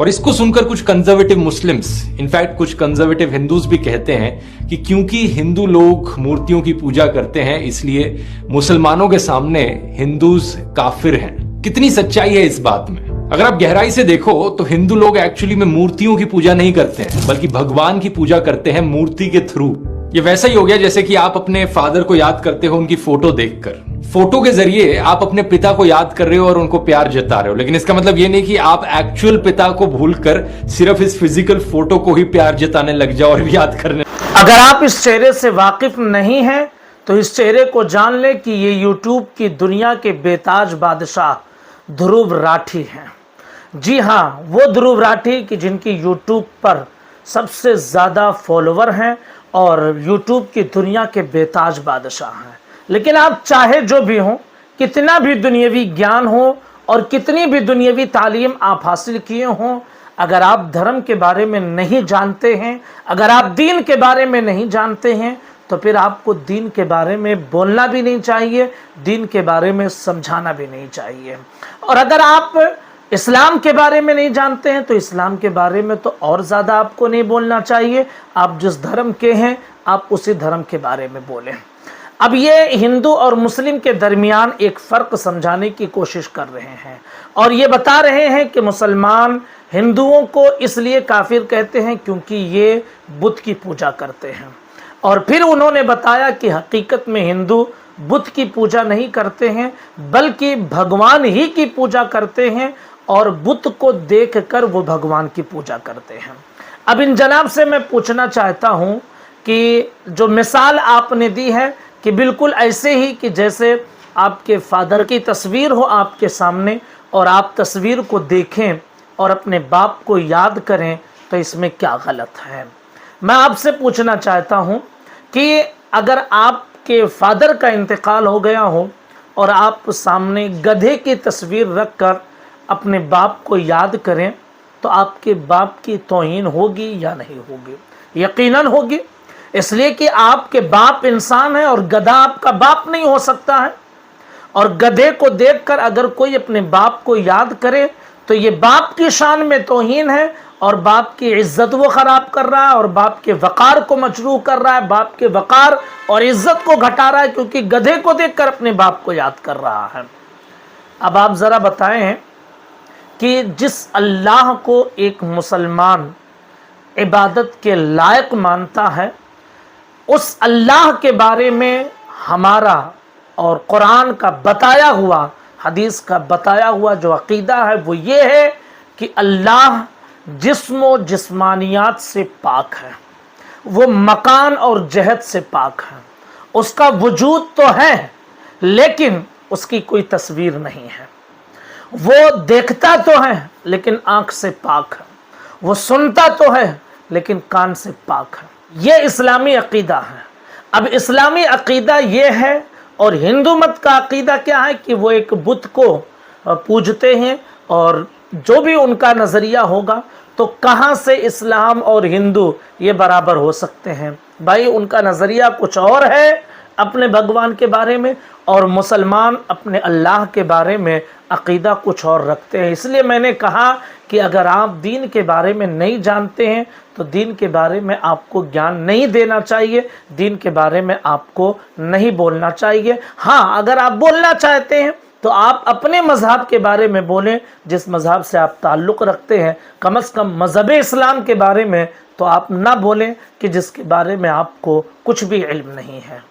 और इसको सुनकर कुछ कंजर्वेटिव मुस्लिम्स, इनफैक्ट कुछ कंजर्वेटिव हिंदूज भी कहते हैं कि क्योंकि हिंदू लोग मूर्तियों की पूजा करते हैं इसलिए मुसलमानों के सामने हिंदूज काफिर हैं। कितनी सच्चाई है इस बात में? अगर आप गहराई से देखो तो हिंदू लोग एक्चुअली में मूर्तियों की पूजा नहीं करते हैं, बल्कि भगवान की पूजा करते हैं मूर्ति के थ्रू। ये वैसा ही हो गया जैसे कि आप अपने फादर को याद करते हो उनकी फोटो देखकर। फोटो के जरिए आप अपने पिता को याद कर रहे हो और उनको प्यार जता रहे हो, लेकिन इसका मतलब ये नहीं कि आप एक्चुअल पिता को भूलकर सिर्फ इस फिजिकल फोटो को ही प्यार जताने लग जाओ और याद करने। अगर आप इस चेहरे से वाकिफ नहीं हैं तो इस चेहरे को जान ले कि ये यूट्यूब की दुनिया के बेताज बादशाह ध्रुव राठी हैं। जी हाँ, वो ध्रुव राठी कि जिनकी यूट्यूब पर सबसे ज़्यादा फॉलोवर हैं और यूट्यूब की दुनिया के बेताज बादशाह हैं। लेकिन आप चाहे जो भी हो, कितना भी दुनियावी ज्ञान हो और कितनी भी दुनियावी तालीम आप हासिल किए हों, अगर आप धर्म के बारे में नहीं जानते हैं, अगर आप दीन के बारे में नहीं जानते हैं, तो फिर आपको दीन के बारे में बोलना भी नहीं चाहिए, दीन के बारे में समझाना भी नहीं चाहिए। और अगर आप इस्लाम के बारे में नहीं जानते हैं तो इस्लाम के बारे में तो और ज़्यादा आपको नहीं बोलना चाहिए। आप जिस धर्म के हैं आप उसी धर्म के बारे में बोलें। अब ये हिंदू और मुस्लिम के दरमियान एक फ़र्क समझाने की कोशिश कर रहे हैं और ये बता रहे हैं कि मुसलमान हिंदुओं को इसलिए काफिर कहते हैं क्योंकि ये बुत की पूजा करते हैं। और फिर उन्होंने बताया कि हकीकत में हिंदू बुत की पूजा नहीं करते हैं बल्कि भगवान ही की पूजा करते हैं और बुत को देखकर वो भगवान की पूजा करते हैं। अब इन जनाब से मैं पूछना चाहता हूँ कि जो मिसाल आपने दी है कि बिल्कुल ऐसे ही कि जैसे आपके फादर की तस्वीर हो आपके सामने और आप तस्वीर को देखें और अपने बाप को याद करें, तो इसमें क्या गलत है? मैं आपसे पूछना चाहता हूँ कि अगर आपके फादर का इंतकाल हो गया हो और आप सामने गधे की तस्वीर रख कर अपने बाप को याद करें तो आपके बाप की तौहीन होगी या नहीं होगी? यकीनन होगी, इसलिए कि आपके बाप इंसान है और गधा आपका बाप नहीं हो सकता है। और गधे को देखकर अगर कोई अपने बाप को याद करे तो ये बाप की शान में तौहीन है और बाप की इज्जत वो ख़राब कर रहा है और बाप के वक़ार को मजरूह कर रहा है, बाप के वक़ार और इज्जत को घटा रहा है क्योंकि गधे को देखकर अपने बाप को याद कर रहा है। अब आप ज़रा बताएं कि जिस अल्लाह को एक मुसलमान इबादत के लायक मानता है, उस अल्लाह के बारे में हमारा और कुरान का बताया हुआ, हदीस का बताया हुआ जो अक़ीदा है वो ये है कि अल्लाह जिस्म व जिस्मानियात से पाक है, वो मकान और जहत से पाक है। उसका वजूद तो है लेकिन उसकी कोई तस्वीर नहीं है। वो देखता तो है लेकिन आँख से पाक है, वो सुनता तो है लेकिन कान से पाक है। ये इस्लामी अक़ीदा है। अब इस्लामी अक़ीदा ये है और हिंदू मत का अक़ीदा क्या है कि वो एक बुत को पूजते हैं और जो भी उनका नज़रिया होगा, तो कहाँ से इस्लाम और हिंदू ये बराबर हो सकते हैं? भाई उनका नज़रिया कुछ और है अपने भगवान के बारे में और मुसलमान अपने अल्लाह के बारे में अक़ीदा कुछ और रखते हैं। इसलिए मैंने कहा कि अगर आप दीन के बारे में नहीं जानते हैं तो दीन के बारे में आपको ज्ञान नहीं देना चाहिए, दीन के बारे में आपको नहीं बोलना चाहिए। हाँ, अगर आप बोलना चाहते हैं तो आप अपने मज़हब के बारे में बोलें, जिस मज़हब से आप ताल्लुक़ रखते हैं। कम से कम मज़हब इस्लाम के बारे में तो आप ना बोलें कि जिसके बारे में आपको कुछ भी इल्म नहीं है।